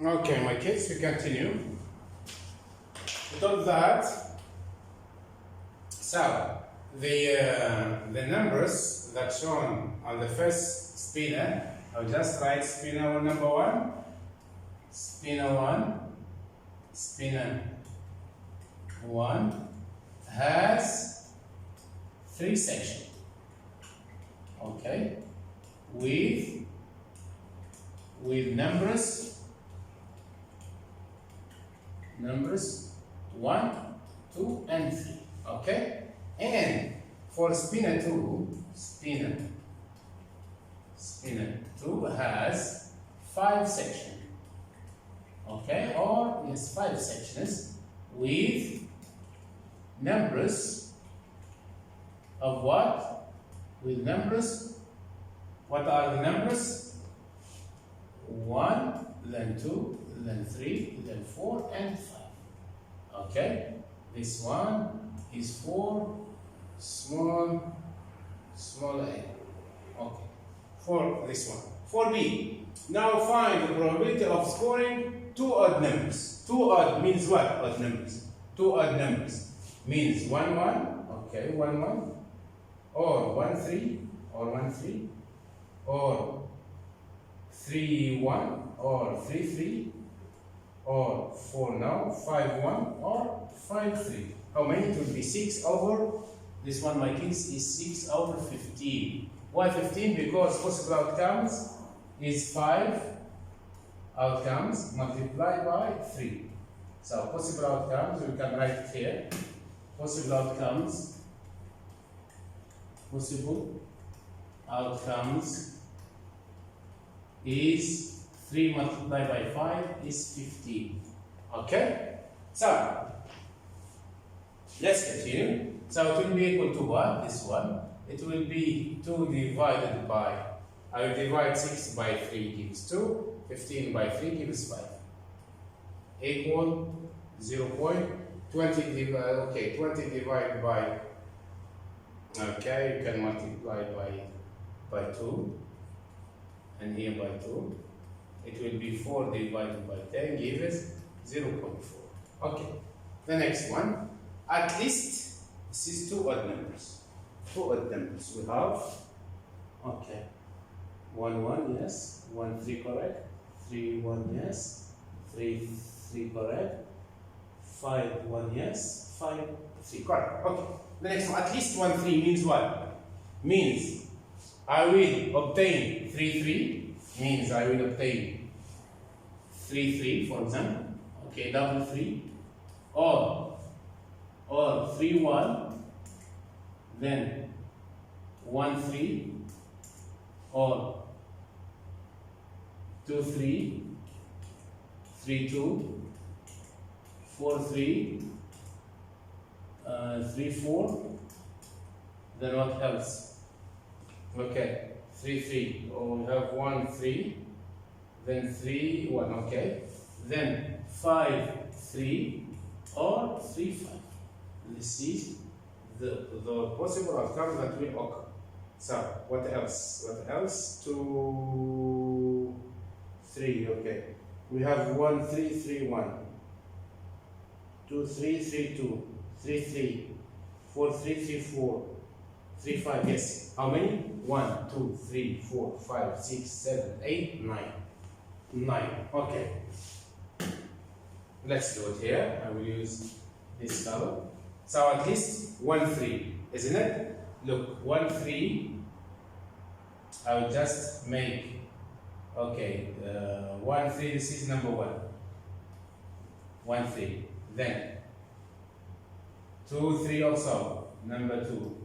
Okay, my kids, we continue. Without that, so the numbers that shown on the first spinner, I'll just write spinner number one, spinner one, spinner one has three sections. Okay, with numbers 1, 2, and 3. Okay, and for spinner 2, spinner 2 has 5 sections. Okay, or yes, 5 sections with numbers of what? With numbers. What are the numbers? 1, then 2, then 3, then 4, and 5. Okay, this one is for small a. Okay, for this one. For B. Now find the probability of scoring 2 odd numbers. 2 odd means what? Odd numbers. 2 odd numbers means 1, 1. Okay, 1, 1. Or 1, 3. Or 1, 3. Or 3, 1. Or 3, 3. Or 4 now, 5, 1, or 5, 3. How many? It will be 6 over, this one, my kids, is 6 over 15. Why 15? Because possible outcomes is 5 outcomes multiplied by 3. So possible outcomes, we can write it here. Possible outcomes is 3 multiplied by 5 is 15. Okay? So, let's continue. So, it will be equal to what? This one. It will be 2 divided by, I will divide 6 by 3 gives 2, 15 by 3 gives 5. Equal 0.20 divided by, okay, you can multiply by 2, and here by 2. It will be 4 divided by 10 gives 0.4. Okay, the next one. At least, this is 2 odd numbers. 2 odd numbers. We have, okay, 1, 1, yes. 1, 3, correct. 3, 1, yes. 3, 3, correct. 5, 1, yes. 5, 3, correct. Okay, the next one. At least 1, 3 means what? Means I will obtain 3, 3. Means I will obtain 3, 3, for example. Okay, double 3. Or 3, 1. Then 1, 3. Or 2, 3. 3, 2. 4, 3. 3, 4. Then what else? Okay. 3, 3, or we have 1, 3, then 3, 1, okay, then 5, 3, or 3, 5. This is the possible outcome that will occur. So, what else? What else? 2, 3, okay. We have 1, 3, 3, 1, 2, 3, 3, 2, 3, 3, 4, 3, 3, 4, 3, 5, yes. How many? 1, 2, 3, 4, 5, 6, 7, 8, 9. 9. Okay. Let's do it here. I will use this color. So at least 1, 3, isn't it? Look, 1, 3. I will just make, okay, 1, 3, this is number 1. 1, 3. Then 2, 3 also, number 2.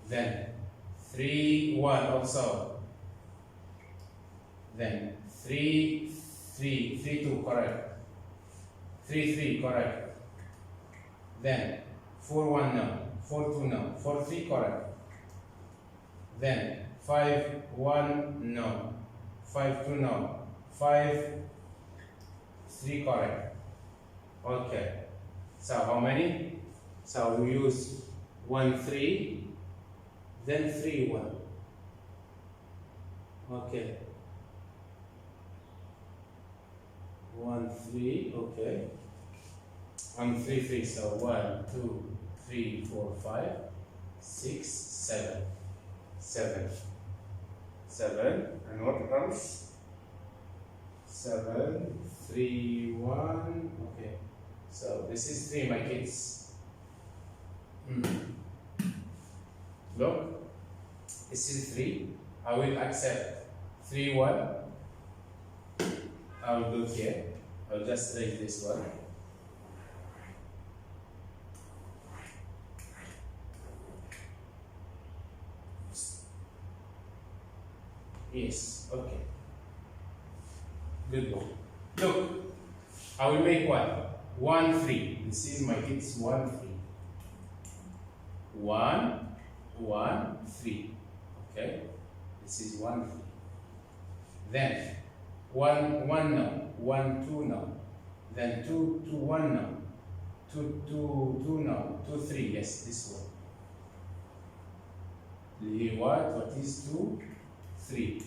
Then 3, 1 also. Then 3, 3, 3, 2, correct. 3, 3, correct. Then 4, 1, no. 4, 2, no. 4, 3, correct. Then 5, 1, no. 5, 2, no. 5, 3, correct. Okay. So how many? So we use 1, 3. Then 3, 1. Okay. 1, 3, okay. 1, 3, 3, so 1, 2, 3, 4, 5, 6, 7. 7. 7, and what else? 7, 3, 1, okay. So this is 3, my kids. Look, this is 3. I will accept 3, 1. I will go here. I'll just raise this one. Yes, okay. Good one. Look, I will make what? 1, 3. This is my kids 1, 3. 1, 1, 3. Okay? This is 1, 3. Then 1, 1 now. 1, 2 now. Then 2, 2, 1 now. 2, 2, 2 now. 2, 3. Yes, this one. Here what is 2? 3.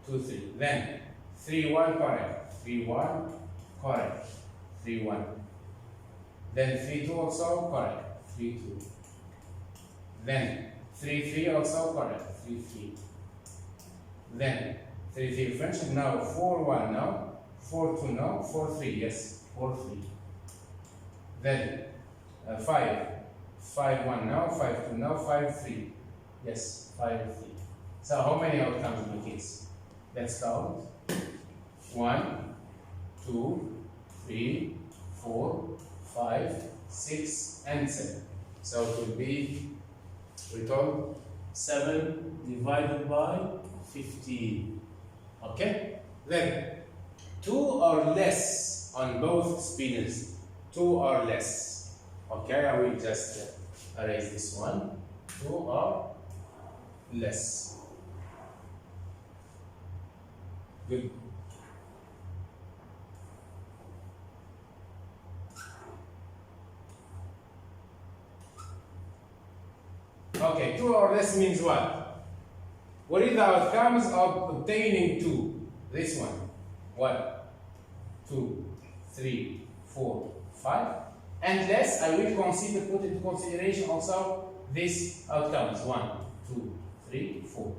2, 3. Then 3, 1 correct. 3, 1 correct. 3, 1. Then 3, 2 also correct. 3, 2. Then 3, 3 also correct. 3, 3. Then 3, 3 French. Now 4, 1 now. 4, 2 now. 4, 3. Yes. 4, 3. Then 5. 5, 1 now. 5, 2 now. 5, 3. Yes. 5, 3. So how many outcomes my kids? Let's count. 1, 2, 3, 4, 5, 6, and 7. So it will be, we told 7 divided by 15. Okay? Then 2 or less on both spinners. 2 or less. Okay, I will just erase this one. 2 or less. Good. Okay, 2 or less means what? What is the outcomes of obtaining 2? This one. 1, 2, 3, 4, 5. And less, I will put into consideration also this outcomes. 1, 2, 3, 4.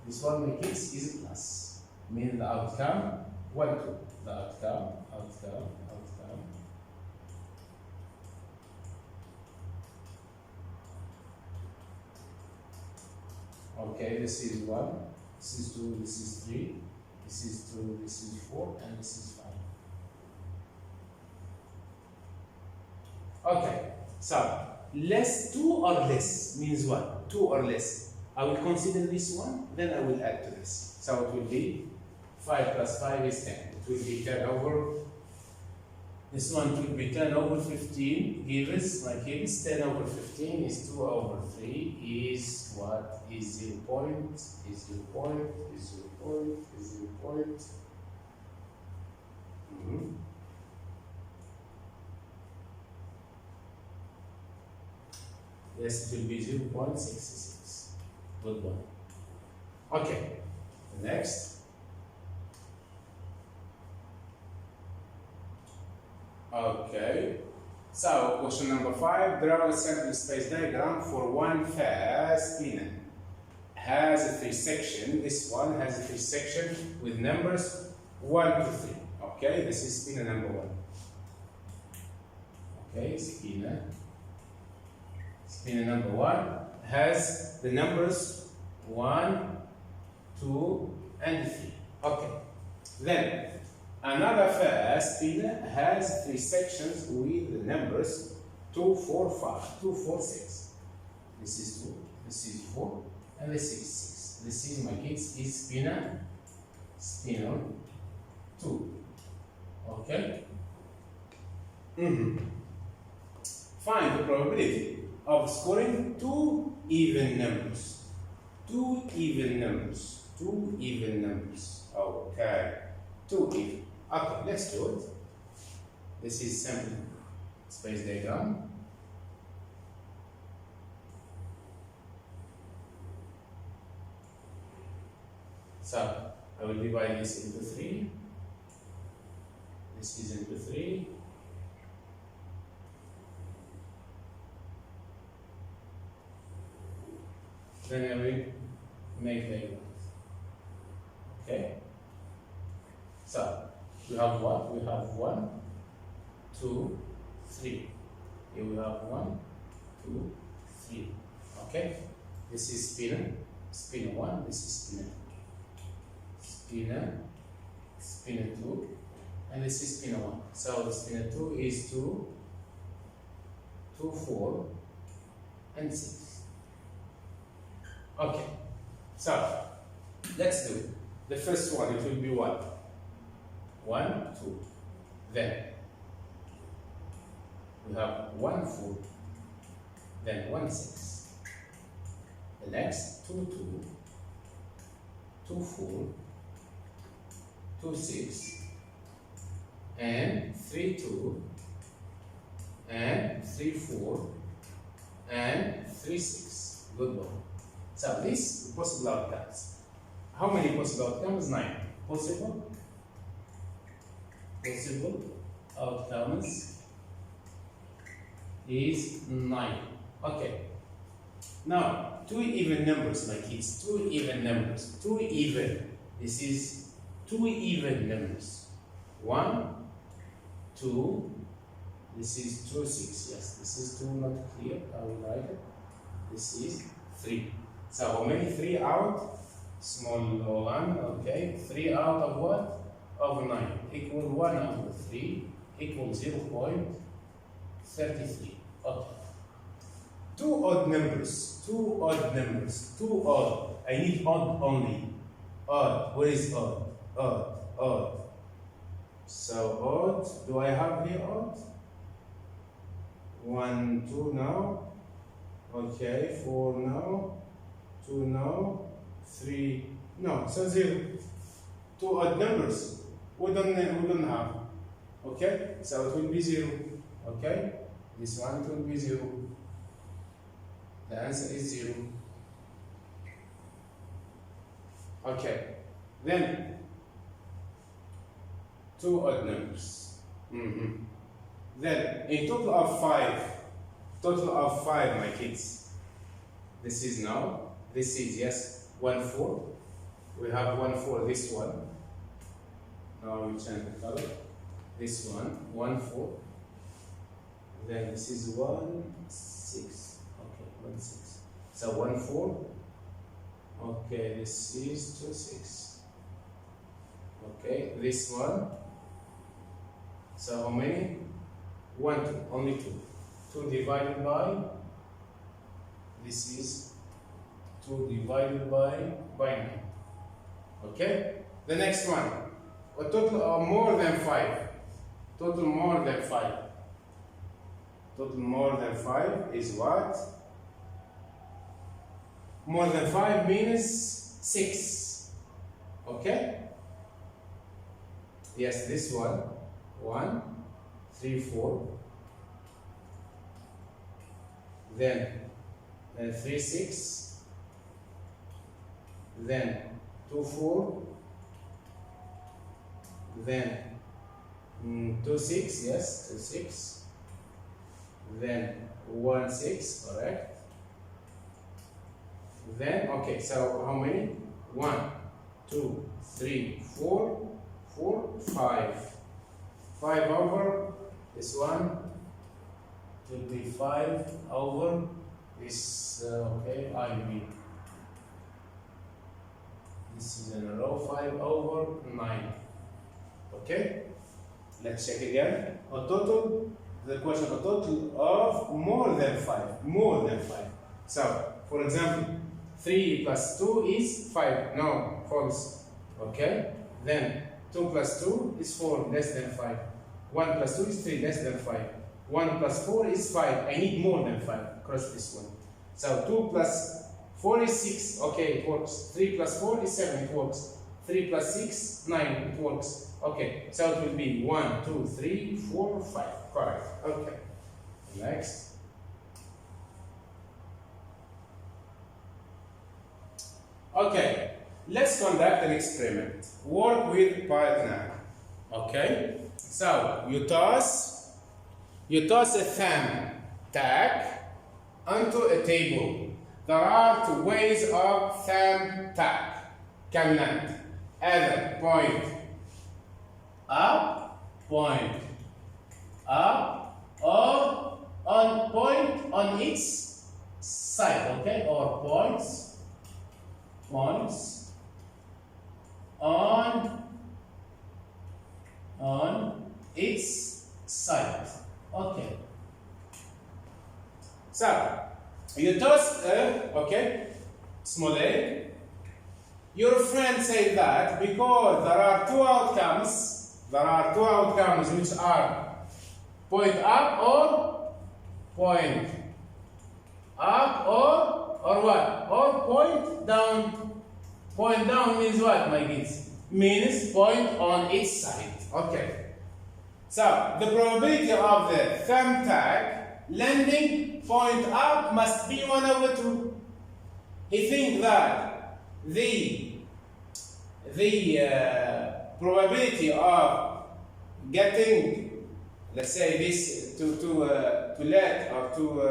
This one, my kids, is a plus. Means the outcome 1, 2. The outcome. Okay, this is 1, this is 2, this is 3, this is 2, this is 4, and this is 5. Okay, so less 2 or less means what? 2 or less. I will consider this one, then I will add to this. So it will be 5 plus 5 is 10. It will be 10 over. This one will be 10 over 15. Gives my kids 10 over 15 is 2 over 3 is what? Is 0 point, is 0 point, is 0 point, is 0 point. Yes, it will be 0.66. Good one. Okay, next. Okay, so question number 5, draw a sample space diagram for one fast spinner. Has a 3 section. This one has a 3 section with numbers 1 to 3. Okay, this is spinner number 1. Okay, spinner number 1 has the numbers 1, 2, and 3. Okay, then another fast spinner has 3 sections with the numbers 2, 4, 5, 2, 4, 6. This is 2, this is 4, and this is 6. This is, my kids, is spinner 2. Okay? Find the probability of scoring 2 even numbers. 2 even numbers. 2 even numbers. Okay. 2 even. Okay, let's do it. This is sample space diagram. So I will divide this into 3. then I will make the unit. Okay? So, we have what? We have 1, 2, 3. Here we have 1, 2, 3. Okay? This is spinner. Spinner 1, this is spinner 2. Spinner 2, and this is spinner 1. So the spinner 2 is 2, 4, and 6. Okay, so let's do it. The first one, it will be what? 1, 2. Then we have 1, 4. Then 1, 6. The next 2, 2, 2, 4, 2, 6, and 3, 2, and 3, 4, and 3, 6. Good one. So these possible outcomes. How many possible outcomes? 9. Possible outcomes is 9. Okay. Now, 2 even numbers, my kids. 2 even numbers. 2 even. This is 2 even numbers. 1, 2. This is 2, 6. Yes, this is 2 not clear. I will write it. This is 3. So how many? 3 out? Small 1. Okay. 3 out of what? Of 9. Equal 1 over 3 equals 0.33. Okay. 2 odd numbers. 2 odd numbers. 2 odd. I need odd only. Odd. What is odd? Odd. So odd. Do I have here odd? 1, 2 now. Okay. 4 now. 2 now. 3. No. So 0. 2 odd numbers. We don't have. Okay. So it will be 0. Okay. This one will be 0. The answer is 0. Okay. Then 2 odd numbers. Then in total of 5, my kids. This is now. This is yes 1, 4. We have 1, 4. This one. Now we change the color. This one 1, 4. Then this is 1, 6. Okay, 1, 6. So 1, 4. Okay, this is 2, 6. Okay, this one. So how many? 1, 2. Only 2. 2 divided by. This is 2 divided by 9. Okay. The next one. A total of more than 5. Total more than 5. Total more than 5 is what? More than 5 means 6. Okay? Yes, this one. 1, 3, 4. Then 3, 6. Then 2, 4. Then 2, 6. Yes, 2, 6. Then 1, 6, correct. Then, okay, so how many? 1, 2, 3, 4, 5. 5 over this one will be 5 over this, okay, I mean. This is in a row, 5 over 9. Okay? Let's check again. A total, the question, a total of more than 5. More than 5. So, for example, 3 plus 2 is 5. No, false. Okay? Then 2 plus 2 is 4, less than 5. 1 plus 2 is 3, less than 5. 1 plus 4 is 5. I need more than 5. Cross this one. So 2 plus 4 is 6. Okay, it works. 3 plus 4 is 7. It works. 3 plus 6, 9. It works. Okay, so it will be 1, 2, 3, 4, 5. Correct. Okay. Next. Okay, let's conduct an experiment. Work with partner. Okay, so you toss a thumb tag onto a table. There are two ways of thumb tag. Can land either point up, or on point on its side, okay? Or points on its side, okay? So you toss okay, small a. Your friend said that because there are two outcomes which are point up or point up or what? Or point down. Point down means what, my kids? Means point on its side. Okay. So the probability of the thumb tag landing point up must be 1/2. He thinks that the probability of getting, let's say, this to let, or to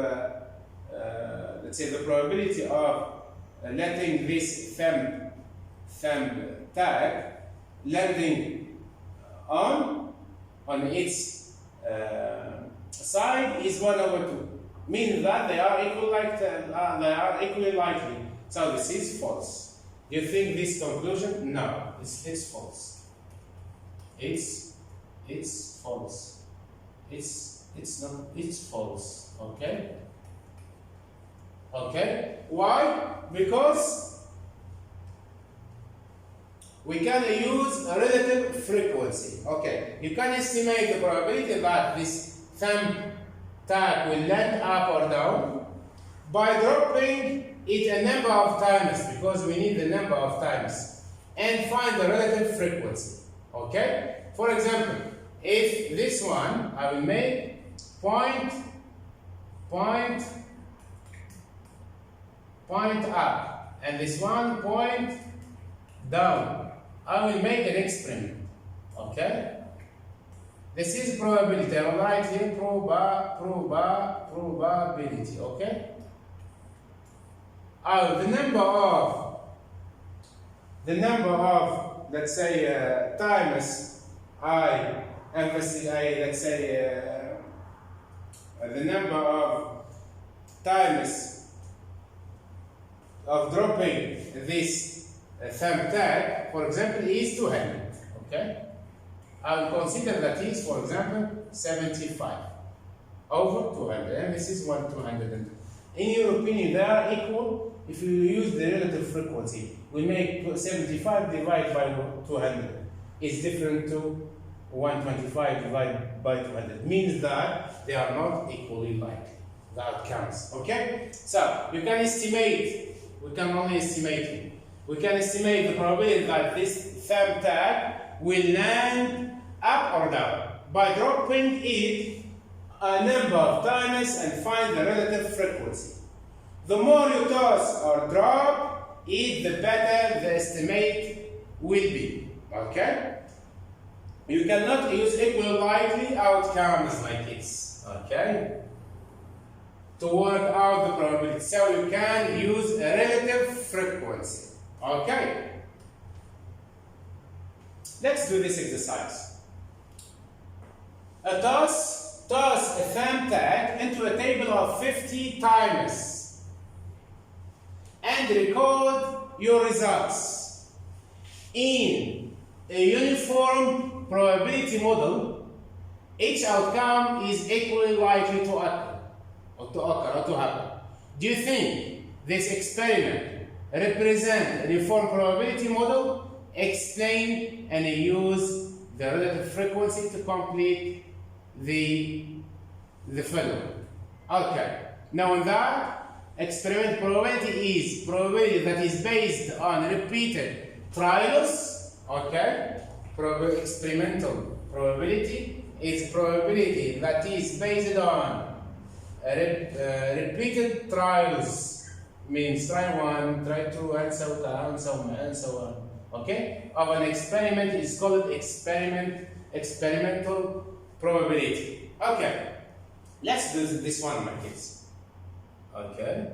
let's say the probability of letting this thumb tag landing on its side is 1/2. Meaning that they are equally likely. So this is false. Do you think this conclusion? No, it's false. It's false. It's false. Okay? Okay? Why? Because we can use a relative frequency. Okay, you can estimate the probability that this thumb tag will land up or down by dropping it a number of times, because we need the number of times, and find the relative frequency. Okay? For example, if this one I will make point up, and this one point down, I will make an experiment. Okay? This is probability. I will write here probability. Okay? The number of, let's say, times I investigate, let's say, the number of times of dropping this thumb tag, for example, is 200. Okay? I will consider that is, for example, 75 over 200, and this is 200. In your opinion, they are equal if you use the relative frequency. We make 75 divided by 200. It's different to 125 divided by 200. Means that they are not equally likely, the outcomes. Okay? So, you can estimate, we can only estimate it. We can estimate the probability that this thumb tag will land up or down by dropping it a number of times and find the relative frequency. The more you toss or drop it, the better the estimate will be. Okay? You cannot use equal likely outcomes like this. Okay? To work out the probability. So you can use a relative frequency. Okay? Let's do this exercise. Toss a thumb tag into a table of 50 times and record your results. In a uniform probability model, each outcome is equally likely to occur or to happen. Do you think this experiment represents a uniform probability model? Explain and use the relative frequency to complete the following. Okay. Now that experiment probability is probability that is based on repeated trials. Okay. Experimental probability is probability that is based on repeated trials. Means try 1, try 2, and so on, and so on, and so on. Okay? Of an experiment is called experimental probability. Okay. Let's do this one, my kids. Okay.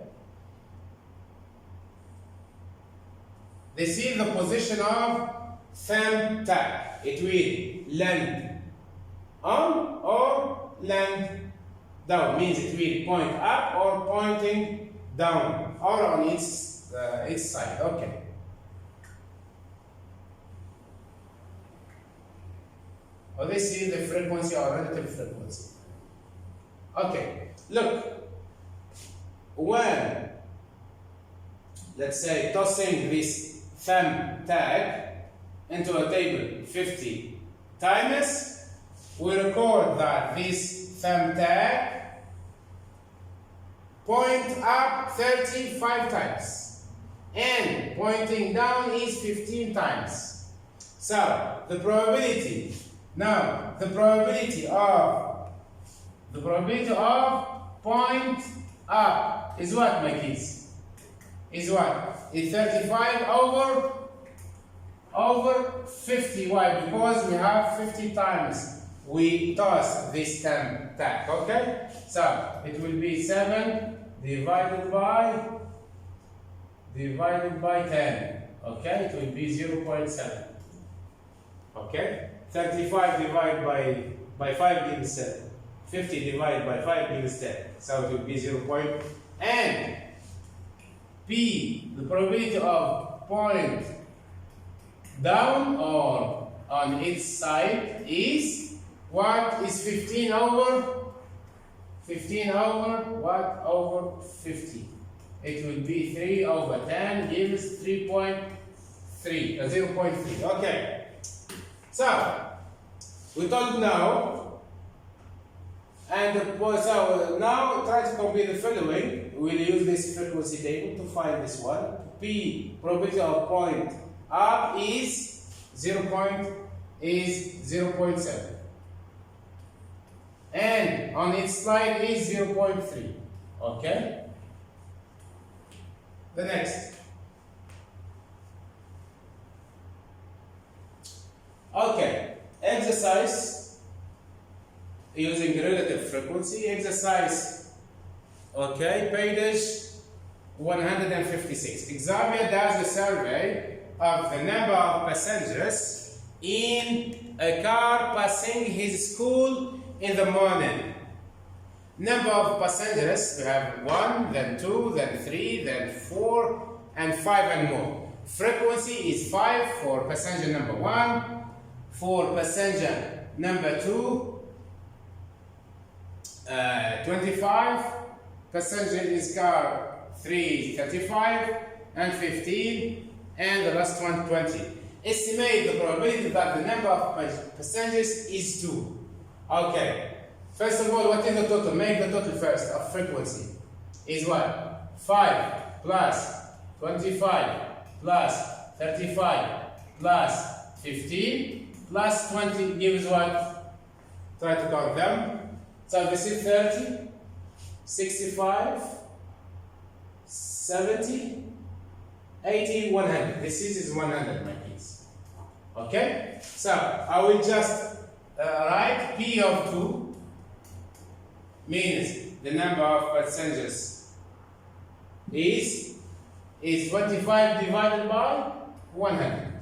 This is the position of thumb tag. It will land on or land down. Means it will point up or pointing down or on its side. Okay. Or this is the frequency or relative frequency. Okay. Look. When, let's say, tossing this thumb tag into a table 50 times, we record that this thumb tag point up 35 times and pointing down is 15 times. So the probability of point up is what, my kids? Is what? Is 35 over 50. Why? Because we have 50 times we toss this thumb tag. Okay? So it will be 7 divided by 10. Okay? It will be 0.7. Okay? 35 divided by 5 gives 7. 50 divided by 5 gives 10. So it will be 0. And P, the probability of point down or on its side is what? Is 15 over what? Over 50. It will be 3 over 10 gives 0.3. Okay. So we told now. And so now try to compare the following. We'll use this frequency table to find this one. P, probability of point up is 0.7. And on its slide is 0.3. Okay? The next. Okay. Exercise. Using relative frequency exercise, okay, page 156. Xavier does a survey of the number of passengers in a car passing his school in the morning. Number of passengers, we have 1, then 2, then 3, then 4, and 5 and more. Frequency is 5 for passenger number 1, for passenger number 2, 25, passenger in his car 3, 35, and 15, and the last one 20. Estimate the probability that the number of passengers is 2. Okay, first of all, what is the total? Make the total first of frequency. Is what? 5 plus 25 plus 35 plus 15 plus 20 gives what? Try to count them. So this is 30, 65, 70, 80, 100. This is 100, my kids. Okay? So I will just write P of 2 means the number of passengers is 25 divided by 100.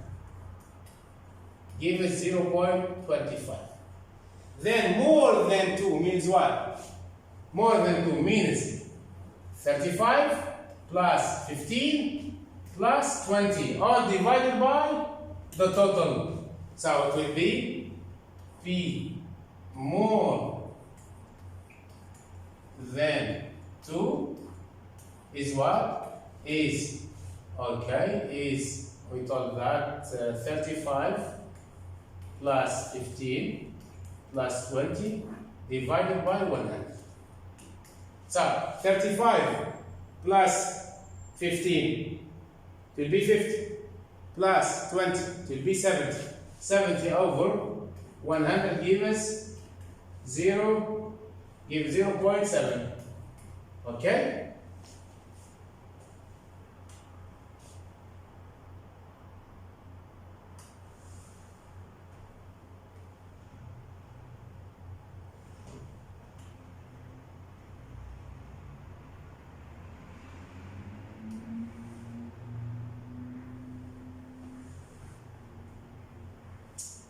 Give us 0.25. Then more than 2 means what? More than 2 means 35 plus 15 plus 20, all divided by the total. So it will be P more than 2 is what? Is, okay, is, we told that 35 plus 15 plus 20 divided by 100. So 35 plus 15 will be 50 plus 20 will be 70. 70 over 100 gives 0.7. Okay?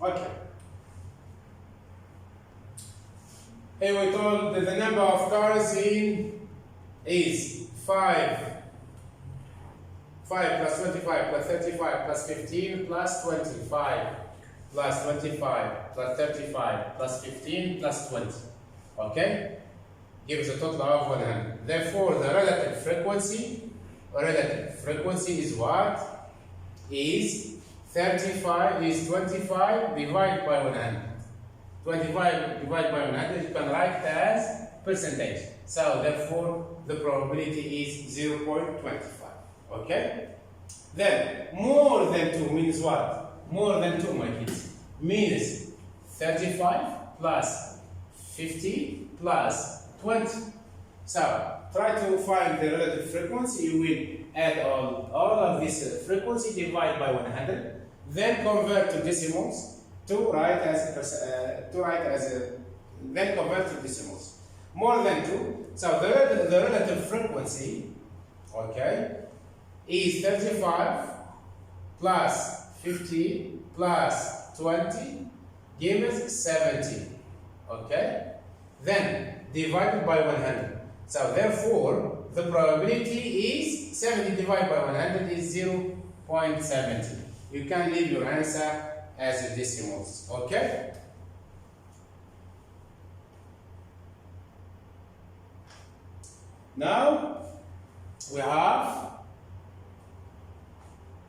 Okay. Here we told that the number of cars in is 5 plus 25 plus 35 plus 15 plus 25 plus 25 plus 35 plus 15 plus 20. Okay? Gives a total of 100. Therefore, the relative frequency is what? Is 35 is 25 divided by 100. 25 divided by 100 you can write as percentage. So therefore the probability is 0.25. Okay? Then more than 2 means what? More than 2, my kids, means 35 plus 50 plus 20. So try to find the relative frequency. You will add all of this frequency, divide by 100, then convert to decimals to write as then convert to decimals. More than 2. So the relative frequency, okay, is 35 plus 50 plus 20 gives 70. Okay? Then divided by 100. So therefore the probability is 70 divided by 100 is 0.70. You can leave your answer as a decimals. Okay? Now we have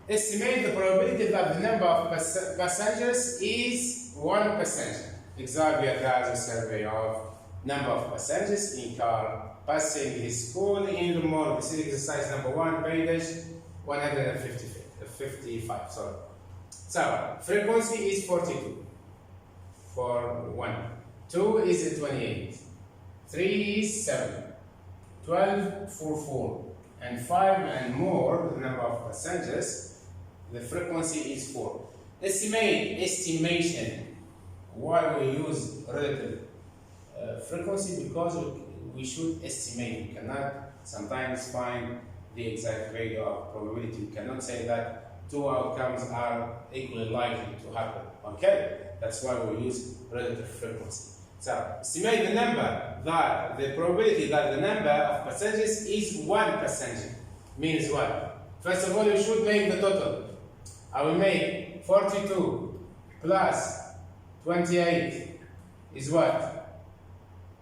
estimate the probability that the number of passengers is 1 passenger. Xavier does a survey of number of passengers in car passing his school in the morning. This is exercise number 1, page 155. Sorry. So frequency is 42 for 1. 2 is 28. 3 is 7. 12 for 4. And 5 and more, the number of passengers, the frequency is 4. Estimation. Why we use relative frequency? Because we should estimate. We cannot sometimes find the exact value of probability. We cannot say that 2 outcomes are equally likely to happen. Okay? That's why we use relative frequency. So, estimate the number that the probability that the number of passengers is 1 passenger. Means what? First of all, you should make the total. I will make 42 plus 28 is what?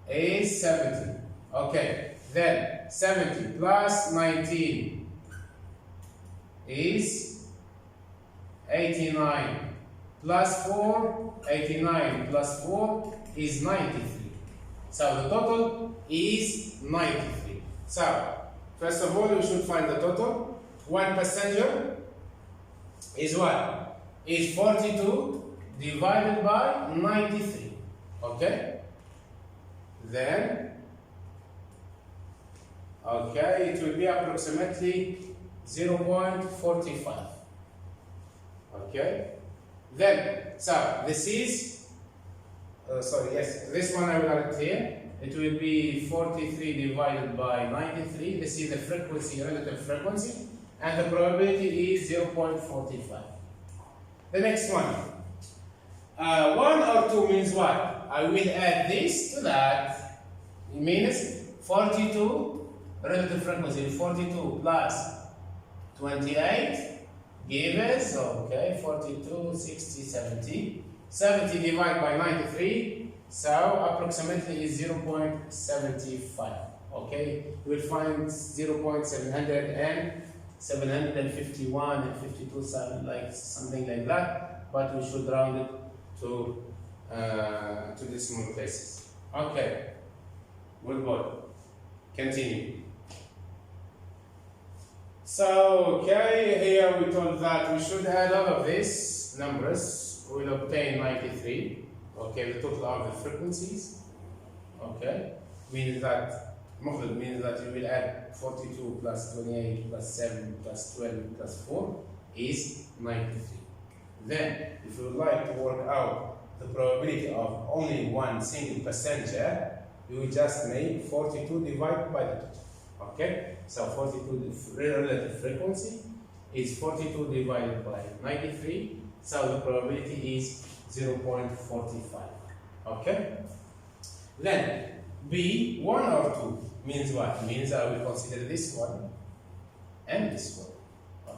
Is 70. Okay. Then 70 plus 19 is 89 plus 4, 89 plus 4 is 93. So the total is 93. So, first of all, you should find the total. 1 passenger is what? Is 42 divided by 93. Okay? Then, okay, it will be approximately 0.45. Okay? Then, so this is this one I will write here. It will be 43 divided by 93. This is the frequency, relative frequency, and the probability is 0.45. The next one. 1 or 2 means what? I will add this to that. It means 42, relative frequency, 42 plus 28 gives, okay, 42, 60, 70. 70 divided by 93, so approximately is 0.75. Okay, you will find 0.700 and 751 and 52, something like that, but we should round it to decimal places. Okay, good boy. Continue. So, okay, here we told that we should add all of these numbers. We will obtain 93. Okay, the total of the frequencies. Okay, means that you will add 42 plus 28 plus 7 plus 12 plus 4 is 93. Then, if you would like to work out the probability of only one single passenger, you will just make 42 divided by the total. Okay, so 42, the relative frequency is 42 divided by 93. So the probability is 0.45. Okay? Then B, 1 or 2 means what? Means I will consider this one and this one.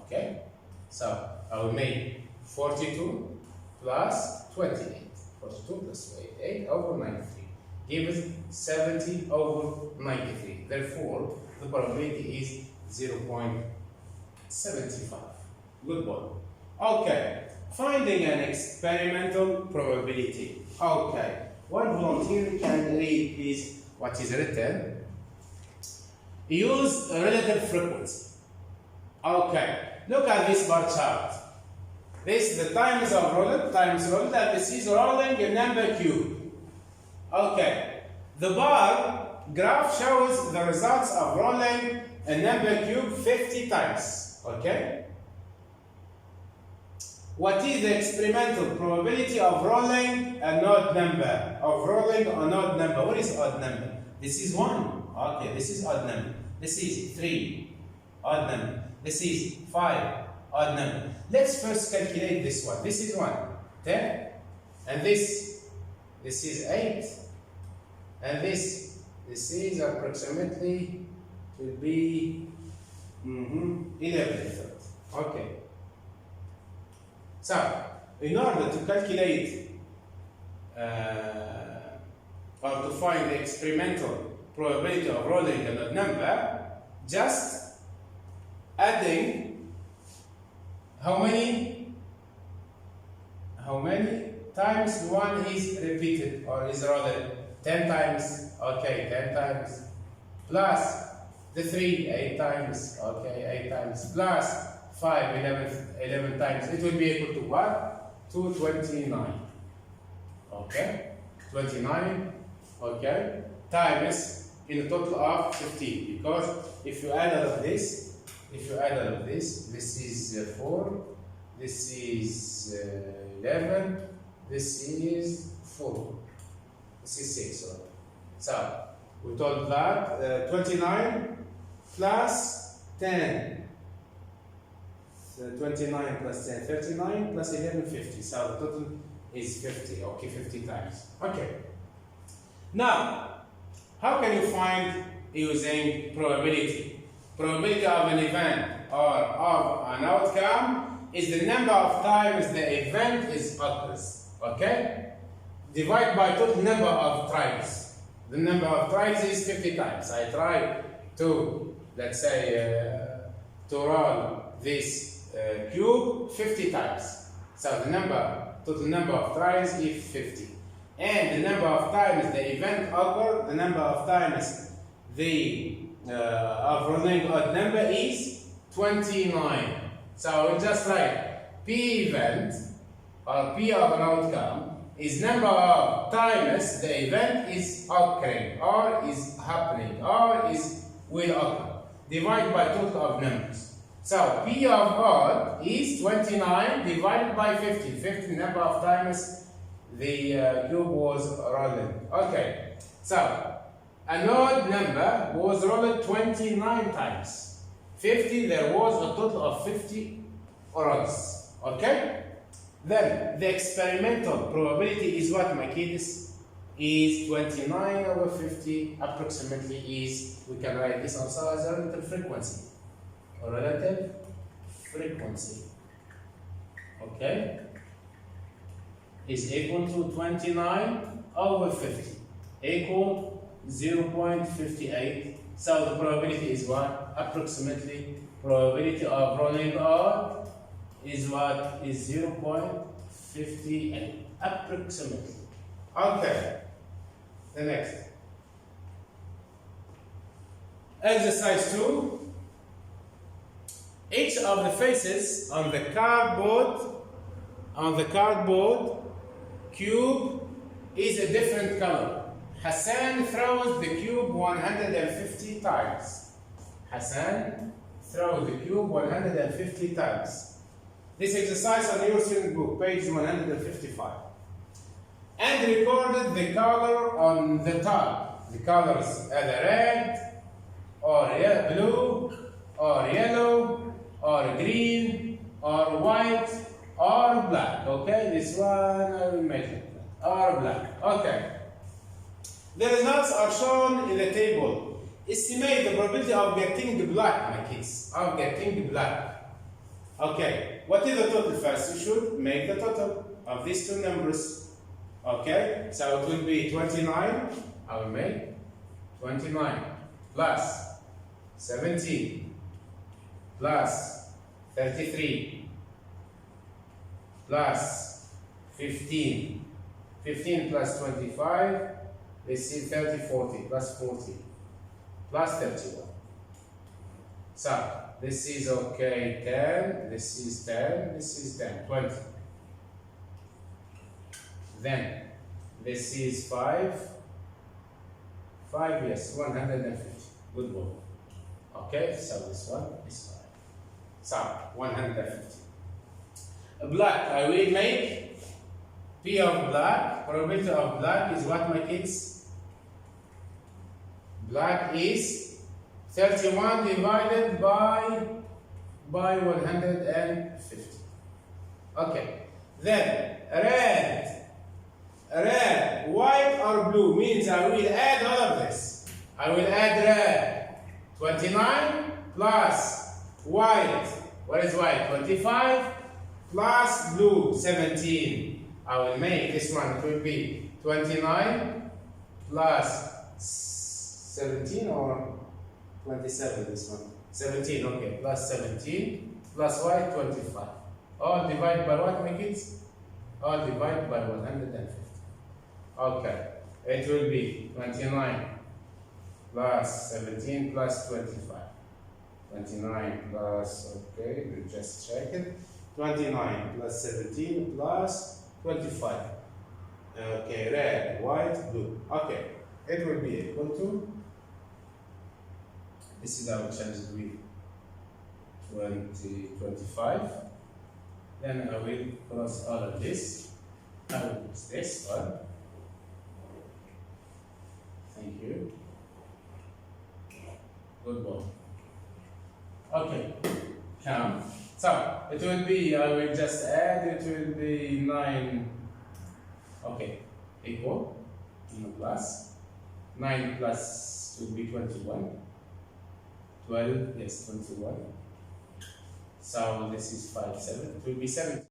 Okay? So I will make 42 plus 28. 42 plus 28 over 93 gives 70 over 93. Therefore, the probability is 0.75. Good boy. Okay. Finding an experimental probability. Okay. One volunteer can read is what is written. Use relative frequency. Okay. Look at this bar chart. This is the times of rolled times rolled, and this is rolling a number cube. Okay. The bar graph shows the results of rolling a number cube 50 times. Okay. What is the experimental probability of rolling an odd number? Of rolling an odd number. What is odd number? This is 1. Okay, this is odd number. This is 3. Odd number. This is 5. Odd number. Let's first calculate this one. This is 1. 10. And this is 8. And this is approximately will be 11. Okay. So, in order to calculate or to find the experimental probability of rolling an odd number, just adding how many times 1 is repeated or is rolled? 10 times, okay, 10 times, plus the 3, 8 times, okay, 8 times, plus 5, 11 times, it will be equal to what? To 29. Okay? 29, okay, times in a total of 15. Because if you add all of this, this is 4, this is 11, this is 4, this is 6. Sorry. So, we told that 29 plus 10. 29 plus 10, 39 plus 11, 50. So the total is 50. Okay, 50 times. Okay. Now, how can you find using probability? Probability of an event or of an outcome is the number of times the event occurs. Okay? Divide by total number of tries. The number of tries is 50 times. I try to, let's say, to roll this cube 50 times. So the total number of tries is 50. And the number of times the event occurred, the number of times the of rolling odd number is 29. So we just write P event or P of an outcome is number of times the event is occurring or is happening or will occur. Divide by total of numbers. So P of odd is 29 divided by 50. 50 number of times the cube was rolled. Okay. So an odd number was rolled 29 times. 50, there was a total of 50 rolls. Okay? Then the experimental probability is what, my kids? Is 29 over 50 approximately is, we can write this also as a relative frequency. Relative frequency, okay, is equal to 29 over 50, equal 0.58. So the probability is what? Approximately, probability of rolling odd is what? Is 0.58, approximately. Okay, the next. Exercise 2. Each of the faces on the cardboard cube is a different color. Hassan throws the cube 150 times. Hassan throws the cube 150 times. This exercise on your student book, page 155. And recorded the color on the top. The colors either red, or blue, or yellow, or green, or white, or black. Okay, this one I will make it or black. Okay. The results are shown in the table. Estimate the probability of getting black, my kids. Of getting black. Okay. What is the total first? You should make the total of these two numbers. Okay. So it will be 29. I will make 29 plus 17 plus 33 plus 15. 15 plus 25. Let's see, 30, 40 plus 40 plus 31. So this is okay, 10, this is 10, this is 10, 20. Then this is 5, yes, 150. Good boy. Okay, so this one is 5. So 150. Black, I will make P of black. Probability of black is what, my kids? Black is 31 divided by 150. Okay. Then red, white or blue means I will add all of this. I will add red. 29 plus white. What is white? 25 plus blue. 17. I will make this one. It will be 29 plus 17 or 27, this one. 17, okay, plus 17, plus white, 25. All divided by what, my kids? All divided by 150. Okay, it will be 29 plus 17 plus 25. 29 plus, okay, we just check it. 29 plus 17 plus 25. Okay, red, white, blue. Okay, it will be equal to, this is our change with 25. Then I will cross all of this. I will use this one. Thank you. Good boy. Okay, count. So it will be, I will just add, it will be 9. Okay, equal, plus. 9 plus will be 21. 12, yes, 21. So this is 5, 7. It will be 7.